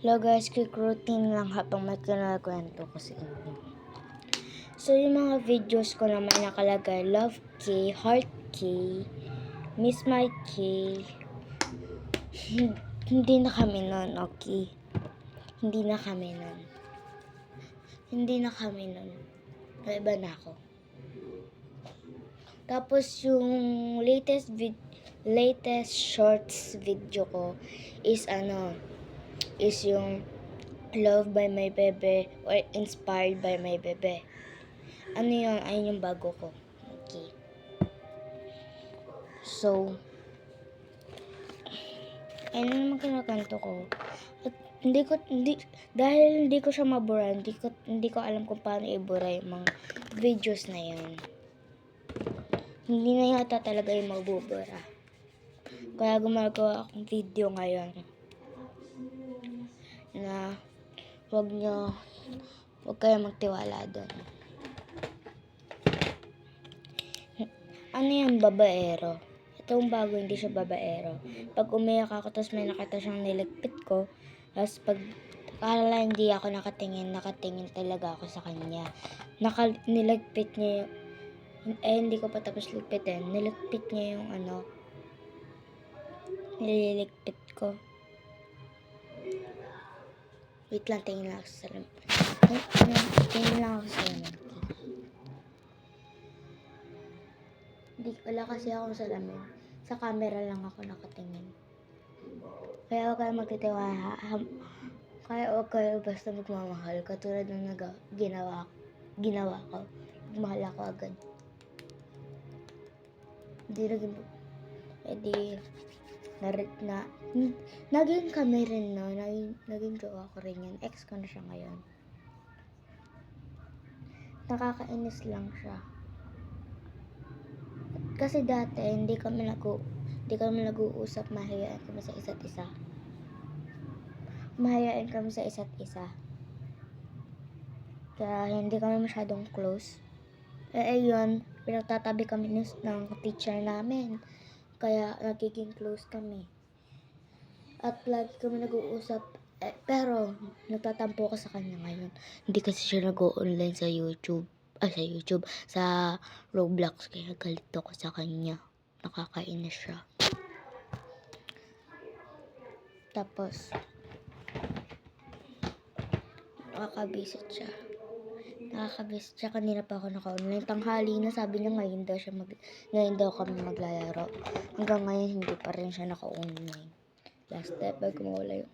Hello guys, quick routine lang habang may kinakwento ko sa inyo. So yung mga videos ko naman nakalagay, Love K, Heart K, Miss My K. Hindi na kami nun, okay? Hindi na kami nun. Iba na ako. Tapos yung latest shorts video ko is yung Love by My Bebe or Inspired by My Bebe. Ayun yung bago ko. Okay. So, ayun naman kinakanto ko. At dahil hindi ko siya mabura, hindi ko alam kung paano ibura yung mga videos na yan. Hindi na yata talaga yung mabubura. Kaya gumagawa akong video ngayon na huwag kayo magtiwala doon. Ano yung babaero? Itong bago, hindi siya babaero. Pag umiyak ako, tapos may nakita siyang niligpit ko, tapos pag akala hindi ako nakatingin talaga ako sa kanya. Niligpit niya hindi ko pa tapos ligpitin. Niligpit niya yung nililigpit ko. Wait lang, tingin lang ako sa salamin. Tingin lang ako sa salamin. Wala kasi akong salamin. Sa camera lang ako nakatingin. Kaya huwag kayo magtitiwala. Kaya huwag kayo basta magmamahal. Katulad ng ginawa ko. Magmahal ako agad. Naging kami rin, no? Naging jowa ko rin yan. Ex ko na siya ngayon. Nakakainis lang siya. Kasi dati, hindi kami nag-uusap, mahihain kami sa isa't isa. Kaya hindi kami masyadong close. Ayun, pinagtatabi kami ng teacher namin. Kaya nagiging close kami. At lagi kami nag-uusap. Pero, nagtatampo ko sa kanya ngayon. Hindi kasi siya nag-online sa YouTube. Sa Roblox. Kaya galit ako sa kanya. Nakakainis siya. Tapos, nakakabisit siya. Kanina pa ako naka-online. Tanghali na, sabi niya ngayon daw kami maglalaro. Hanggang ngayon, hindi pa rin siya naka-online. Last step, kumawala yung